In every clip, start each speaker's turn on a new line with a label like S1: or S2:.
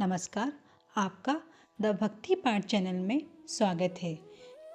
S1: नमस्कार, आपका द भक्ति पाठ चैनल में स्वागत है।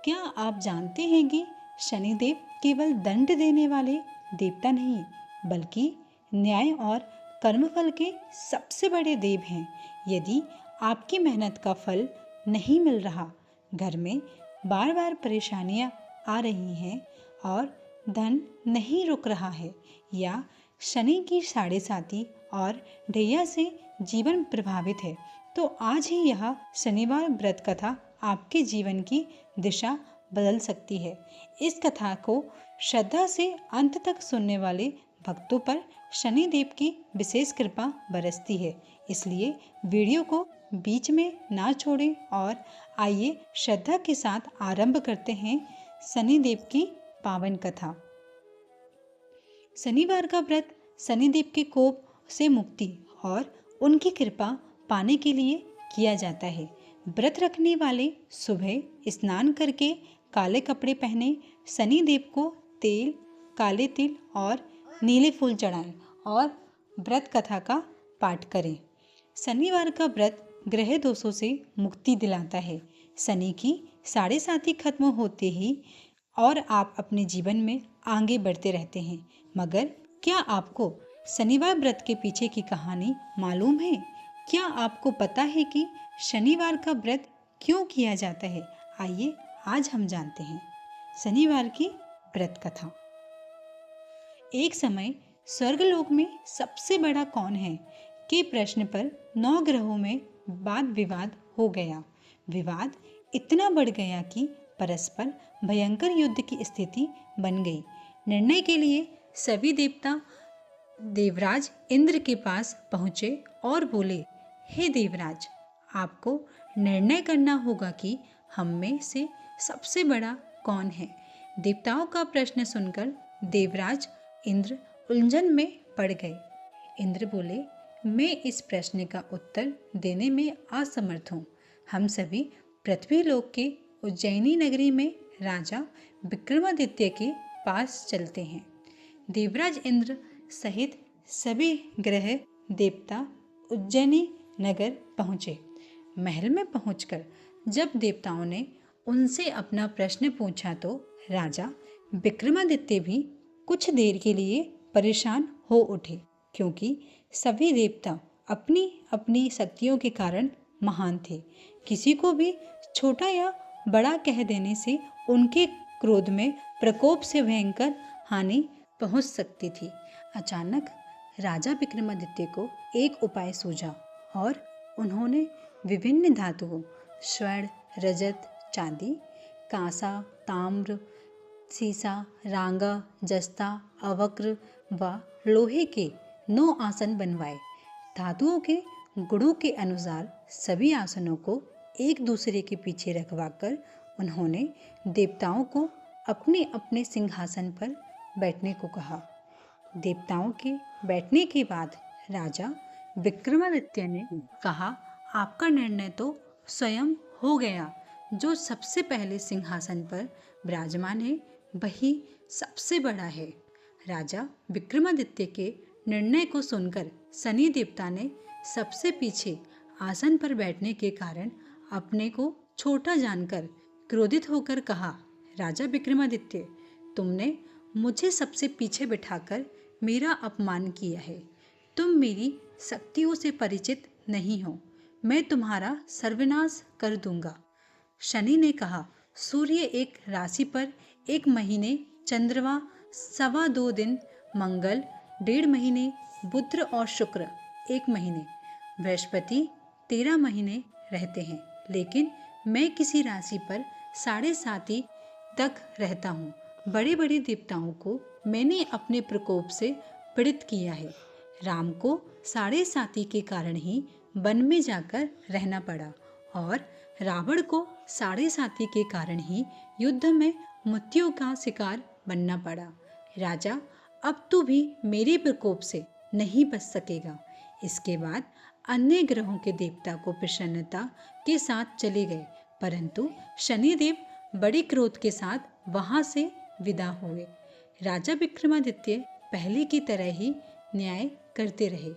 S1: क्या आप जानते हैं कि शनिदेव केवल दंड देने वाले देवता नहीं, बल्कि न्याय और कर्मफल के सबसे बड़े देव हैं। यदि आपकी मेहनत का फल नहीं मिल रहा, घर में बार बार परेशानियां आ रही हैं और धन नहीं रुक रहा है, या शनि की साढ़े साती और ढैया से जीवन प्रभावित है, तो आज ही यह शनिवार व्रत कथा आपके जीवन की दिशा बदल सकती है। इस कथा को श्रद्धा से अंत तक सुनने वाले भक्तों पर शनिदेव की विशेष कृपा बरसती है। इसलिए वीडियो को बीच में ना छोड़ें और आइए श्रद्धा के साथ आरंभ करते हैं शनिदेव की पावन कथा। शनिवार का व्रत शनिदेव के कोप से मुक्ति और उनकी कृपा पाने के लिए किया जाता है। व्रत रखने वाले सुबह स्नान करके काले कपड़े पहने शनिदेव को तेल, काले तिल और नीले फूल चढ़ाएं और व्रत कथा का पाठ करें। शनिवार का व्रत ग्रह दोषों से मुक्ति दिलाता है। शनि की साढ़े साती खत्म होते ही और आप अपने जीवन में आगे बढ़ते रहते हैं। मगर क्या आपको शनिवार व्रत के पीछे की कहानी मालूम है? क्या आपको पता है कि शनिवार का व्रत क्यों किया जाता है? आइए आज हम जानते हैं शनिवार की व्रत कथा। एक समय स्वर्गलोक में सबसे बड़ा कौन है के प्रश्न पर 9 ग्रहों में वाद विवाद हो गया। विवाद इतना बढ़ गया कि परस्पर भयंकर युद्ध की स्थिति बन गई। निर्णय के लिए सभी देवता देवराज इंद्र के पास पहुँचे और बोले, हे देवराज, आपको निर्णय करना होगा कि हम में से सबसे बड़ा कौन है। देवताओं का प्रश्न सुनकर देवराज इंद्र उलझन में पड़ गए। इंद्र बोले, मैं इस प्रश्न का उत्तर देने में असमर्थ हूँ। हम सभी पृथ्वी लोक के उज्जैनी नगरी में राजा विक्रमादित्य के पास चलते हैं। देवराज इंद्र सहित सभी ग्रह देवता उज्जैनी नगर पहुँचे। महल में पहुंचकर जब देवताओं ने उनसे अपना प्रश्न पूछा, तो राजा विक्रमादित्य भी कुछ देर के लिए परेशान हो उठे, क्योंकि सभी देवता अपनी अपनी शक्तियों के कारण महान थे। किसी को भी छोटा या बड़ा कह देने से उनके क्रोध में प्रकोप से भयंकर हानि पहुंच सकती थी। अचानक राजा विक्रमादित्य को एक उपाय सूझा और उन्होंने विभिन्न धातुओं स्वर्ण, रजत, चांदी, कांसा, ताम्र, सीसा, रांगा, जस्ता, अवक्र व लोहे के 9 आसन बनवाए। धातुओं के गुणों के अनुसार सभी आसनों को एक दूसरे के पीछे रखवाकर उन्होंने देवताओं को अपने अपने सिंहासन पर बैठने को कहा। देवताओं के बैठने के बाद राजा विक्रमादित्य ने कहा, आपका निर्णय तो स्वयं हो गया। जो सबसे पहले सिंहासन पर विराजमान है, वही सबसे बड़ा है। राजा विक्रमादित्य के निर्णय को सुनकर शनि देवता ने सबसे पीछे आसन पर बैठने के कारण अपने को छोटा जानकर क्रोधित होकर कहा, राजा विक्रमादित्य, तुमने मुझे सबसे पीछे बिठाकर मेरा अपमान किया है। तुम मेरी शक्तियों से परिचित नहीं हो। मैं तुम्हारा सर्वनाश कर दूंगा। शनि ने कहा, सूर्य एक राशि पर 1 महीने, चंद्रमा 2.25 दिन, मंगल 1.5 महीने, बुध और शुक्र 1 महीने, बृहस्पति 13 महीने रहते हैं, लेकिन मैं किसी राशि पर 7.5 तक रहता हूँ। बड़े बड़े देवताओं को मैंने अपने प्रकोप से पीड़ित किया है। राम को 7.5 के कारण ही वन में जाकर रहना पड़ा और रावण को 7.5 के कारण ही युद्ध में मृत्यु का शिकार बनना पड़ा। राजा, अब तू भी मेरे प्रकोप से नहीं बच सकेगा। इसके बाद अन्य ग्रहों के देवता को प्रसन्नता के साथ चले गए, परंतु शनिदेव बड़े क्रोध के साथ वहां से विदा हुए। राजा विक्रमादित्य पहले की तरह ही न्याय करते रहे।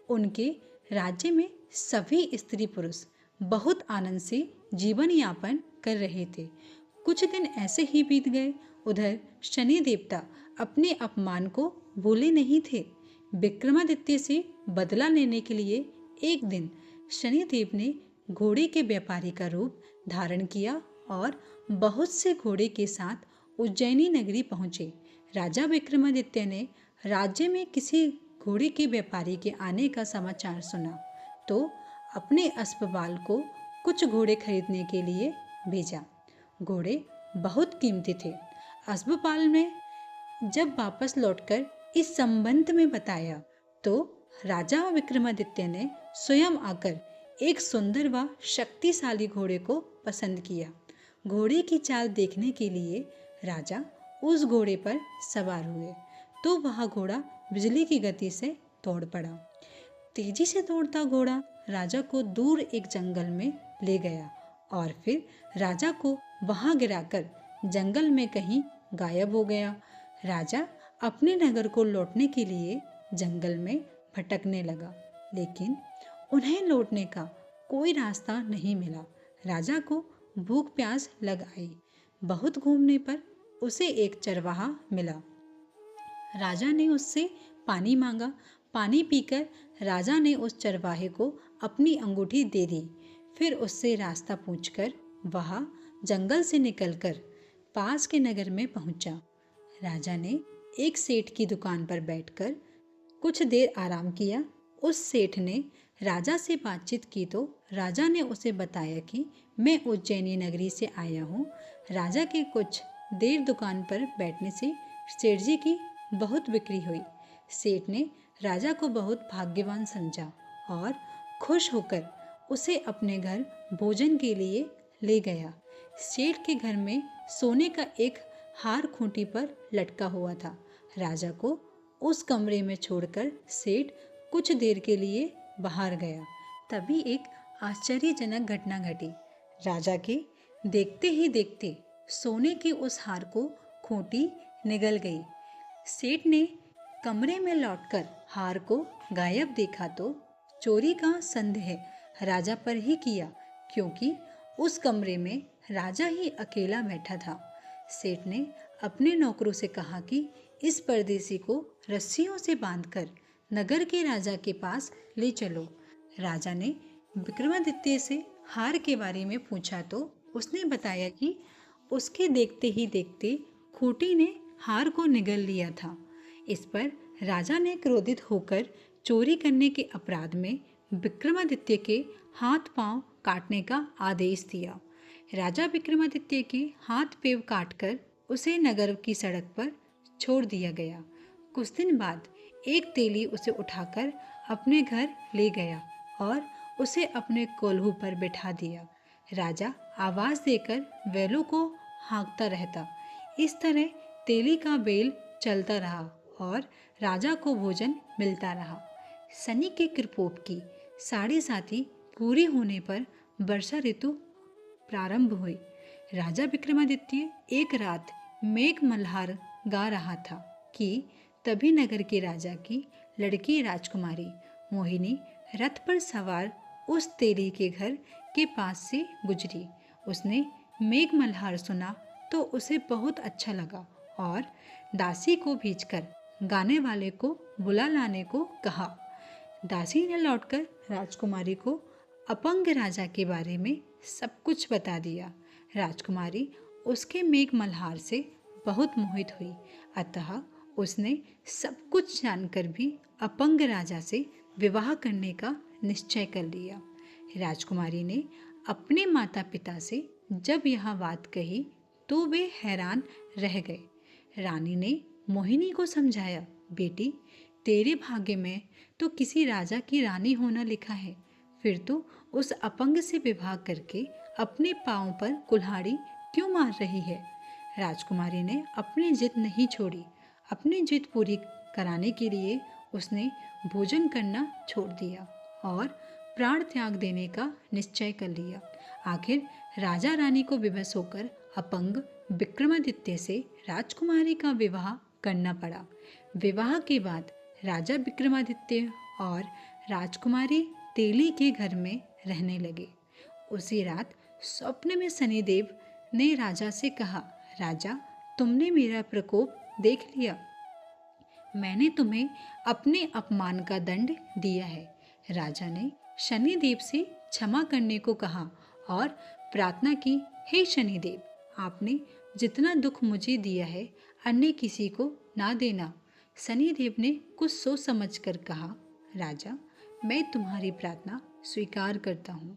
S1: उनके राज्य में सभी स्त्री पुरुष बहुत आनंद से जीवन यापन कर रहे थे। कुछ दिन ऐसे ही बीत गए। उधर शनि देवता अपने अपमान को भूले नहीं थे। विक्रमादित्य से बदला लेने के लिए एक दिन शनिदेव ने घोड़े के व्यापारी का रूप धारण किया और बहुत से घोड़े के साथ उज्जैनी नगरी पहुंचे। राजा विक्रमादित्य ने राज्य में किसी घोड़े के व्यापारी के आने का समाचार सुना तो अपने अस्पबाल को कुछ घोड़े खरीदने के लिए भेजा। घोड़े बहुत कीमती थे। अस्पबाल ने जब वापस लौटकर इस संबंध में बताया तो राजा विक्रमादित्य ने स्वयं आकर एक सुंदर व शक्तिशाली घोड़े को पसंद किया। घोड़े की चाल देखने के लिए राजा उस घोड़े पर सवार हुए तो वह घोड़ा बिजली की गति से दौड़ पड़ा। तेजी से दौड़ता घोड़ा राजा को दूर एक जंगल में ले गया और फिर राजा को वहां गिराकर जंगल में कहीं गायब हो गया। राजा अपने नगर को लौटने के लिए जंगल में भटकने लगा, लेकिन उन्हें लौटने का कोई रास्ता नहीं मिला। राजा को भूख प्यास लग आई। बहुत घूमने पर उसे एक चरवाहा मिला। राजा ने उससे पानी मांगा। पानी पीकर राजा ने उस चरवाहे को अपनी अंगूठी दे दी। फिर उससे रास्ता पूछकर वह जंगल से निकलकर पास के नगर में पहुंचा। राजा ने एक सेठ की दुकान पर बैठकर कुछ देर आराम किया। उस सेठ ने राजा से बातचीत की तो राजा ने उसे बताया कि मैं उज्जैनी नगरी से आया हूँ। राजा के कुछ देर दुकान पर बैठने से सेठ जी की बहुत बिक्री हुई। सेठ ने राजा को बहुत भाग्यवान समझा और खुश होकर उसे अपने घर भोजन के लिए ले गया। सेठ के घर में सोने का एक हार खूंटी पर लटका हुआ था। राजा को उस कमरे में छोड़कर सेठ कुछ देर के लिए बाहर गया। तभी एक आश्चर्यजनक घटना घटी। राजा के देखते ही देखते सोने के उस हार को खूंटी निगल गई। सेठ ने कमरे में लौटकर हार को गायब देखा तो चोरी का संदेह राजा पर ही किया, क्योंकि उस कमरे में राजा ही अकेला बैठा था। सेठ ने अपने नौकरों से कहा कि इस परदेसी को रस्सियों से बांधकर नगर के राजा के पास ले चलो। राजा ने विक्रमादित्य से हार के बारे में पूछा तो उसने बताया कि उसके देखते ही देखते खूंटी ने हार को निगल लिया था। इस पर राजा ने क्रोधित होकर चोरी करने के अपराध में विक्रमादित्य के हाथ पांव काटने का आदेश दिया। राजा विक्रमादित्य के हाथ पैर काटकर उसे नगर की सड़क पर छोड़ दिया गया। कुछ दिन बाद एक तेली उसे उठाकर अपने घर ले गया और उसे अपने कोल्हू पर बैठा दिया। राजा आवाज देकर बैलों को हाँकता रहता। इस तरह तेली का बेल चलता रहा और राजा को भोजन मिलता रहा। शनि के प्रकोप की 7.5 पूरी होने पर वर्षा ऋतु प्रारंभ हुई। राजा विक्रमादित्य एक रात मेघ मल्हार गा रहा था कि तभी नगर के राजा की लड़की राजकुमारी मोहिनी रथ पर सवार उस तेली के घर के पास से गुजरी। उसने मेघ मल्हार सुना तो उसे बहुत अच्छा लगा और दासी को भेजकर गाने वाले को बुला लाने को कहा। दासी ने लौटकर राजकुमारी को अपंग राजा के बारे में सब कुछ बता दिया। राजकुमारी उसके मेघ मल्हार से बहुत मोहित हुई, अतः उसने सब कुछ जानकर भी अपंग राजा से विवाह करने का निश्चय कर लिया। राजकुमारी ने अपने माता पिता से जब यह बात कही तो वे हैरान रह गए। रानी ने मोहिनी को समझाया, बेटी तेरे भाग्य में तो किसी राजा की रानी होना लिखा है, फिर तो उस अपंग से विवाह करके अपने पांव पर कुल्हाड़ी क्यों मार रही है। राजकुमारी ने अपनी जिद नहीं छोड़ी। अपनी जिद पूरी कराने के लिए उसने भोजन करना छोड़ दिया और प्राण त्याग देने का निश्चय कर लिया। आखिर राजा रानी को विवश होकर अपंग विक्रमादित्य से राजकुमारी का विवाह करना पड़ा। विवाह के बाद राजा विक्रमादित्य और राजकुमारी तेली के घर में रहने लगे। उसी रात स्वप्न में शनिदेव ने राजा से कहा, राजा, तुमने मेरा प्रकोप देख लिया। मैंने तुम्हें अपने अपमान का दंड दिया है। राजा ने शनिदेव से क्षमा करने को कहा और प्रार्थना की, हे शनिदेव, आपने जितना दुख मुझे दिया है अन्य किसी को ना देना। शनिदेव ने कुछ सोच समझ कर कहा, राजा, मैं तुम्हारी प्रार्थना स्वीकार करता हूँ।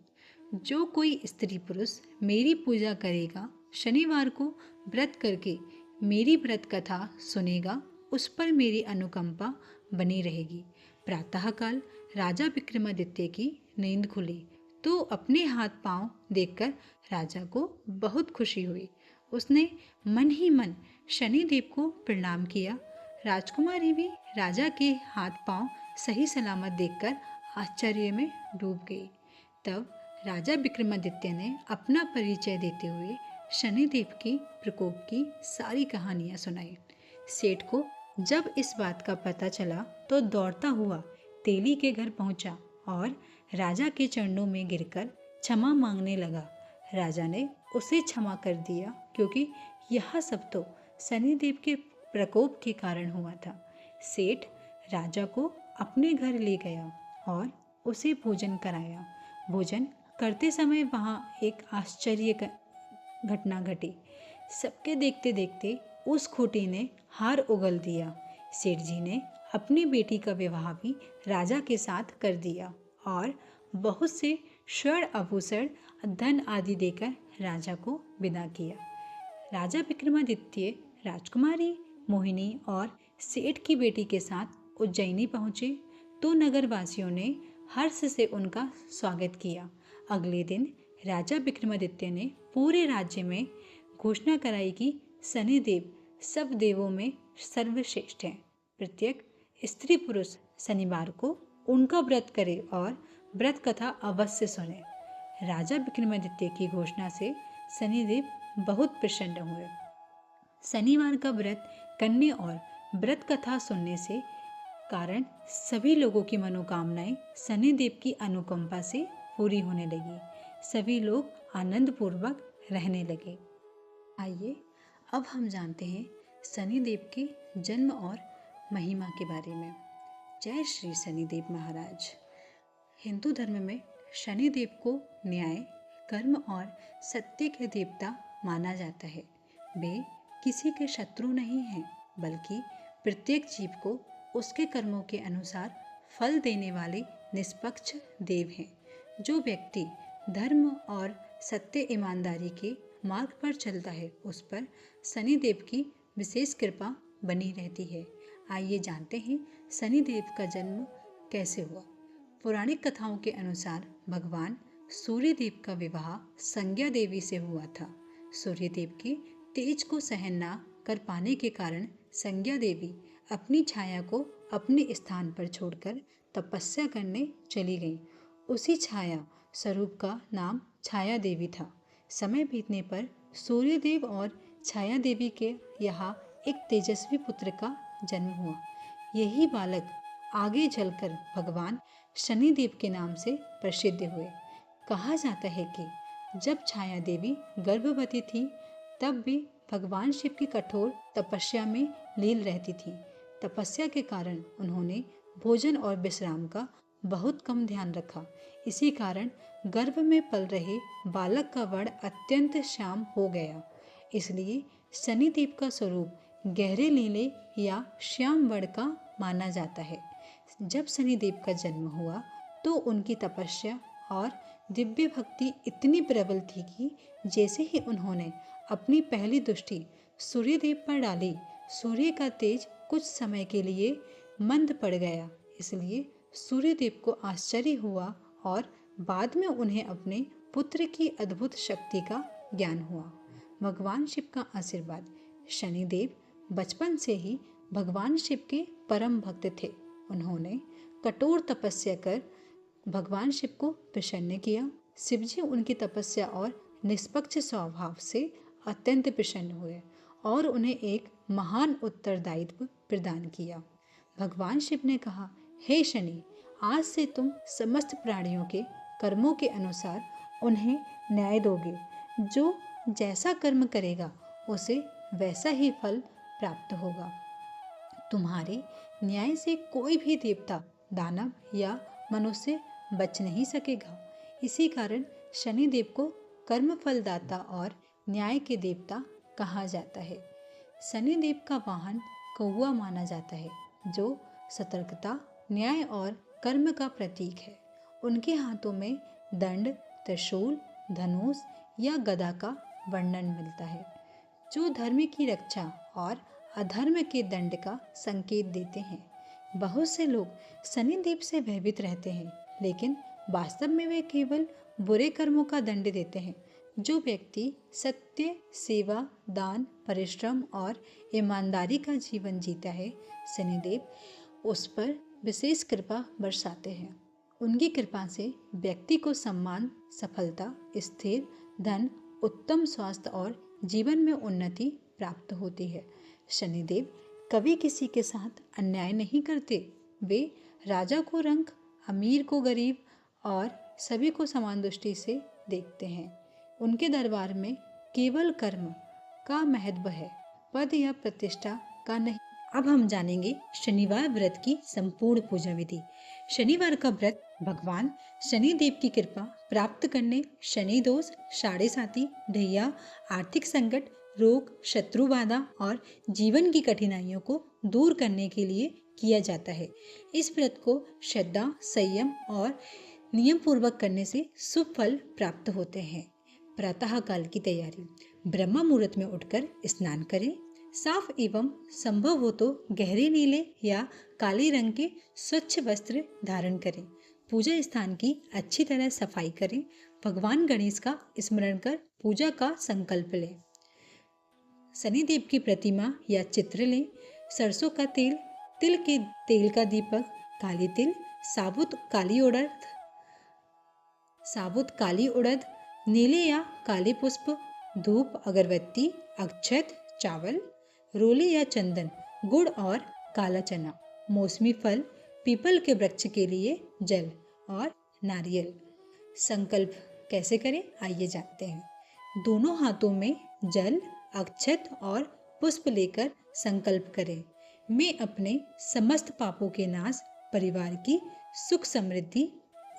S1: जो कोई स्त्री पुरुष मेरी पूजा करेगा, शनिवार को व्रत करके मेरी व्रत कथा सुनेगा, उस पर मेरी अनुकंपा बनी रहेगी। प्रातःकाल राजा विक्रमादित्य की नींद खुली तो अपने हाथ पांव देखकर राजा को बहुत खुशी हुई। उसने मन ही मन शनिदेव को प्रणाम किया। राजकुमारी भी राजा के हाथ पांव सही सलामत देखकर आश्चर्य में डूब गई। तब राजा विक्रमादित्य ने अपना परिचय देते हुए शनिदेव के प्रकोप की सारी कहानियां सुनाई। सेठ को जब इस बात का पता चला तो दौड़ता हुआ तेली के घर पहुंचा और राजा के चरणों में गिरकर क्षमा मांगने लगा। राजा ने उसे क्षमा कर दिया क्योंकि यह सब तो शनिदेव के प्रकोप के कारण हुआ था। सेठ राजा को अपने घर ले गया और उसे भोजन कराया। भोजन करते समय वहाँ एक आश्चर्य घटना घटी। सबके देखते देखते उस खूंटी ने हार उगल दिया। सेठ जी ने अपनी बेटी का विवाह भी राजा के साथ कर दिया और बहुत से स्वर्ण आभूषण, धन आदि देकर राजा को विदा किया। राजा विक्रमादित्य राजकुमारी मोहिनी और सेठ की बेटी के साथ उज्जैनी पहुँचे तो नगरवासियों ने हर्ष से उनका स्वागत किया। अगले दिन राजा विक्रमादित्य ने पूरे राज्य में घोषणा कराई कि शनिदेव सब देवों में सर्वश्रेष्ठ हैं। प्रत्येक स्त्री पुरुष शनिवार को उनका व्रत करे और व्रत कथा अवश्य सुने। राजा विक्रमादित्य की घोषणा से शनिदेव बहुत प्रसन्न हुए। शनिवार का व्रत करने और व्रत कथा सुनने से कारण सभी लोगों की मनोकामनाएं शनिदेव की अनुकंपा से पूरी होने लगी। सभी लोग आनंद पूर्वक रहने लगे। आइए अब हम जानते हैं शनिदेव के जन्म और महिमा के बारे में। जय श्री शनिदेव महाराज। हिंदू धर्म में शनिदेव को न्याय, कर्म और सत्य के देवता माना जाता है। वे किसी के शत्रु नहीं हैं, बल्कि प्रत्येक जीव को उसके कर्मों के अनुसार फल देने वाले निष्पक्ष देव हैं। जो व्यक्ति धर्म और सत्य ईमानदारी के मार्ग पर चलता है, उस पर शनिदेव की विशेष कृपा बनी रहती है। आइए जानते हैं शनिदेव का जन्म कैसे हुआ। पौराणिक कथाओं के अनुसार भगवान सूर्यदेव का विवाह संज्ञा देवी से हुआ था। सूर्यदेव के तेज को सहन न कर पाने के कारण संज्ञा देवी अपनी छाया को अपने स्थान पर छोड़कर तपस्या करने चली गई। उसी छाया स्वरूप का नाम छाया देवी था। समय बीतने पर सूर्यदेव और छाया देवी के यहाँ एक तेजस्वी पुत्र का जन्म हुआ। यही बालक आगे चलकर भगवान शनिदेव के नाम से प्रसिद्ध हुए। कहा जाता है कि जब छाया देवी गर्भवती थी, तब भी भगवान शिव की कठोर तपस्या में लीन रहती थी। तपस्या के कारण उन्होंने भोजन और विश्राम का बहुत कम ध्यान रखा। इसी कारण गर्भ में पल रहे बालक का वर्ण अत्यंत श्याम हो गया। इसलिए शनिदेव का स्वरूप गहरे नीले या श्याम वर्ण का माना जाता है। जब शनिदेव का जन्म हुआ तो उनकी तपस्या और दिव्य भक्ति इतनी प्रबल थी कि जैसे ही उन्होंने अपनी पहली दृष्टि सूर्यदेव पर डाली, सूर्य का तेज कुछ समय के लिए मंद पड़ गया। इसलिए सूर्यदेव को आश्चर्य हुआ और बाद में उन्हें अपने पुत्र की अद्भुत शक्ति का ज्ञान हुआ। भगवान शिव का आशीर्वाद। शनिदेव बचपन से ही भगवान शिव के परम भक्त थे। उन्होंने कठोर तपस्या कर भगवान शिव को प्रसन्न किया। शिवजी उनकी तपस्या और निष्पक्ष स्वभाव से अत्यंत प्रसन्न हुए और उन्हें एक महान उत्तरदायित्व प्रदान किया। भगवान शिव ने कहा, हे शनि, आज से तुम समस्त प्राणियों के कर्मों के अनुसार उन्हें न्याय दोगे। जो जैसा कर्म करेगा उसे वैसा ही फल प्राप्त होगा। तुम्हारे न्याय से कोई भी देवता, दानव या मनुष्य बच नहीं सकेगा। इसी कारण शनिदेव को कर्म फलदाता और न्याय के देवता कहा जाता है। शनिदेव का वाहन कौवा माना जाता है, जो सतर्कता, न्याय और कर्म का प्रतीक है। उनके हाथों में दंड, त्रिशूल, धनुष या गदा का वर्णन मिलता है, जो धर्म की रक्षा और अधर्म के दंड का संकेत देते हैं। बहुत से लोग शनिदेव से भयभीत रहते हैं, लेकिन वास्तव में वे केवल बुरे कर्मों का दंड देते हैं। जो व्यक्ति सत्य, सेवा, दान, परिश्रम और ईमानदारी का जीवन जीता है, शनिदेव उस पर विशेष कृपा बरसाते हैं। उनकी कृपा से व्यक्ति को सम्मान, सफलता, स्थिर धन, उत्तम स्वास्थ्य और जीवन में उन्नति प्राप्त होती है। शनिदेव कभी किसी के साथ अन्याय नहीं करते। वे राजा को रंक, अमीर को गरीब और सभी को समान दृष्टि से देखते हैं। उनके दरबार में केवल कर्म का महत्व है, पद या प्रतिष्ठा का नहीं। अब हम जानेंगे शनिवार व्रत की संपूर्ण पूजा विधि। शनिवार का व्रत भगवान शनिदेव की कृपा प्राप्त करने, शनि दोष, साढ़े साती, ढैया, आर्थिक संकट, रोग, शत्रु बाधा और जीवन की कठिनाइयों को दूर करने के लिए किया जाता है। इस व्रत को श्रद्धा, संयम और नियम पूर्वक करने से शुभ फल प्राप्त होते हैं। प्रातः काल की तैयारी। ब्रह्म मुहूर्त में उठकर स्नान करें। साफ एवं संभव हो तो गहरे नीले या काले रंग के स्वच्छ वस्त्र धारण करें। पूजा स्थान की अच्छी तरह सफाई करें। भगवान गणेश का स्मरण कर पूजा का संकल्प लें। शनिदेव की प्रतिमा या चित्र लें। सरसों का तेल, तिल के तेल का दीपक, काली तिल, साबुत काली उड़द, नीले या काले पुष्प, धूप, अगरबत्ती, अक्षत, चावल, रोले या चंदन, गुड़ और काला चना, मौसमी फल, पीपल के वृक्ष के लिए जल और नारियल। संकल्प कैसे करें, आइए जानते हैं। दोनों हाथों में जल, अक्षत और पुष्प लेकर संकल्प करें। मैं अपने समस्त पापों के नाश, परिवार की सुख समृद्धि,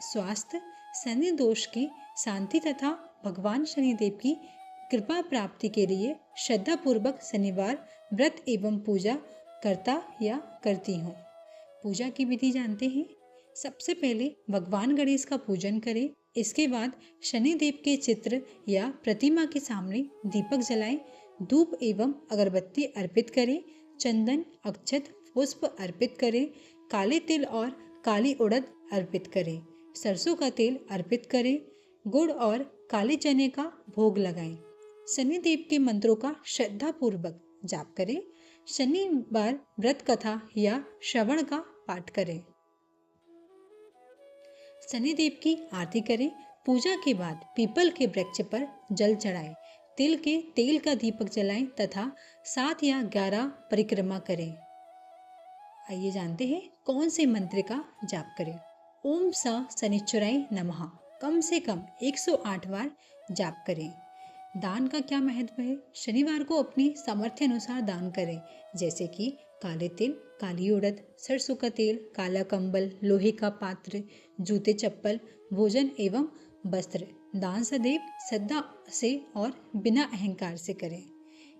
S1: स्वास्थ्य, शनि दोष की शांति तथा भगवान शनिदेव की कृपा प्राप्ति के लिए श्रद्धा पूर्वक शनिवार व्रत एवं पूजा करता या करती हूँ। पूजा की विधि जानते हैं। सबसे पहले भगवान गणेश का पूजन करें। इसके बाद शनिदेव के चित्र या प्रतिमा के सामने दीपक जलाएं। धूप एवं अगरबत्ती अर्पित करें। चंदन, अक्षत, पुष्प अर्पित करें। काले तिल और काली उड़द अर्पित करें। सरसों का तेल अर्पित करें। गुड़ और काले चने का भोग लगाएं। शनिदेव के मंत्रों का श्रद्धा पूर्वक जाप करें। शनिवार व्रत कथा या श्रवण का पाठ करें। शनिदेव की आरती करें। पूजा के बाद पीपल के वृक्ष पर जल चढ़ाएं। तिल के तेल का दीपक जलाएं तथा 7 या 11 परिक्रमा करें। आइए जानते हैं कौन से मंत्र का जाप करें। ओम स शनिश्चराय नमः कम से कम 108 बार जाप करें। दान का क्या महत्व है? शनिवार को अपनी सामर्थ्य अनुसार दान करें, जैसे कि काले तिल, काली उड़द, सरसों का तेल, काला कंबल, लोहे का पात्र, जूते, चप्पल, भोजन एवं वस्त्र। दान सदैव श्रद्धा से और बिना अहंकार से करें।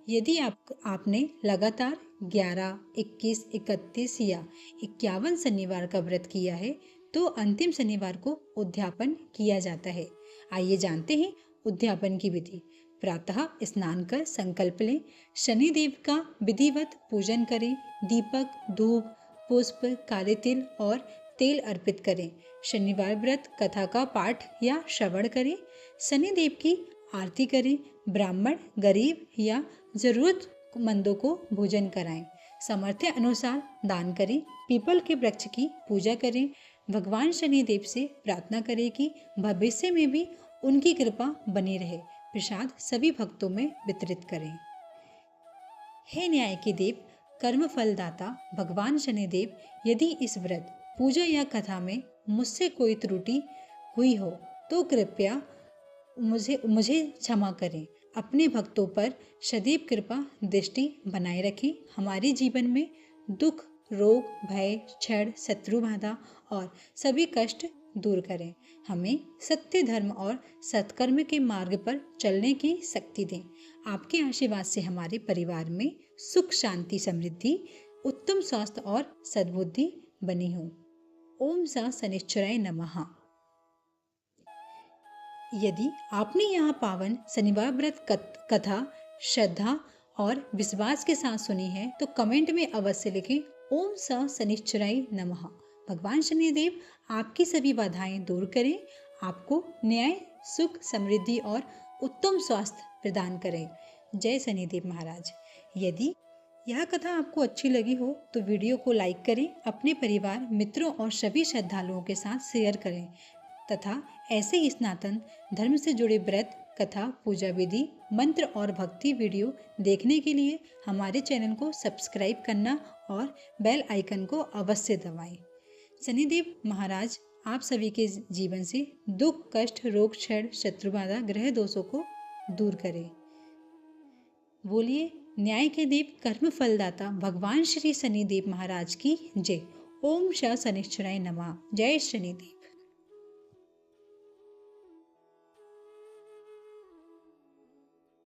S1: यदि आपने लगातार 11, 21, 31 या 51 शनिवार का व्रत किया है तो अंतिम शनिवार को उद्यापन किया जाता है। आइए जानते हैं उद्यापन की विधि। प्रातः स्नान कर संकल्प लें। शनिदेव का विधिवत पूजन करें। दीपक, धूप, पुष्प, काले तिल और तेल अर्पित करें। शनिवार व्रत कथा का पाठ या श्रवण करें। शनिदेव की आरती करें। ब्राह्मण, गरीब या जरूरतमंदों को भोजन कराएं। सामर्थ्य अनुसार दान करें। पीपल के वृक्ष की पूजा करें। भगवान शनिदेव से प्रार्थना करें कि भविष्य में भी उनकी कृपा बनी रहे। प्रसाद सभी भक्तों में वितरित करें। हे न्याय के देव, कर्म फलदाता भगवान शनिदेव, यदि इस व्रत, पूजा या कथा में मुझसे कोई त्रुटि हुई हो तो कृपया मुझे मुझे क्षमा करें। अपने भक्तों पर सदैव कृपा दृष्टि बनाए रखें। हमारे जीवन में दुख, रोग, भय, क्षण, शत्रु बाधा और सभी कष्ट दूर करें। हमें सत्य, धर्म और सत्कर्म के मार्ग पर चलने की शक्ति दें। आपके आशीर्वाद से हमारे परिवार में सुख, शांति, समृद्धि, उत्तम स्वास्थ्य और सद्बुद्धि बनी हो। ओम सा शनिश्चराय नमः। यदि आपने यहाँ पावन शनिवार व्रत कथा श्रद्धा और विश्वास के साथ सुनी है तो कमेंट में अवश्य लिखें ओम स शनिश्चराय नमः। भगवान शनिदेव आपकी सभी बाधाएं दूर करें, आपको न्याय, सुख, समृद्धि और उत्तम स्वास्थ्य प्रदान करें। जय शनिदेव महाराज। यदि यह कथा आपको अच्छी लगी हो तो वीडियो को लाइक करें, अपने परिवार, मित्रों और सभी श्रद्धालुओं के साथ शेयर करें तथा ऐसे ही सनातन धर्म से जुड़े व्रत, कथा, पूजा विधि, मंत्र और भक्ति वीडियो देखने के लिए हमारे चैनल को सब्सक्राइब करना और बेल आइकन को अवश्य दबाएं। शनिदेव महाराज आप सभी के जीवन से दुख, कष्ट, रोग, क्षण, शत्रुबाधा, ग्रह दोषों को दूर करें। बोलिए न्याय के देव, कर्म फलदाता भगवान श्री शनिदेव महाराज की जय। ओम श शनिश्चराय नमः। जय शनिदेव।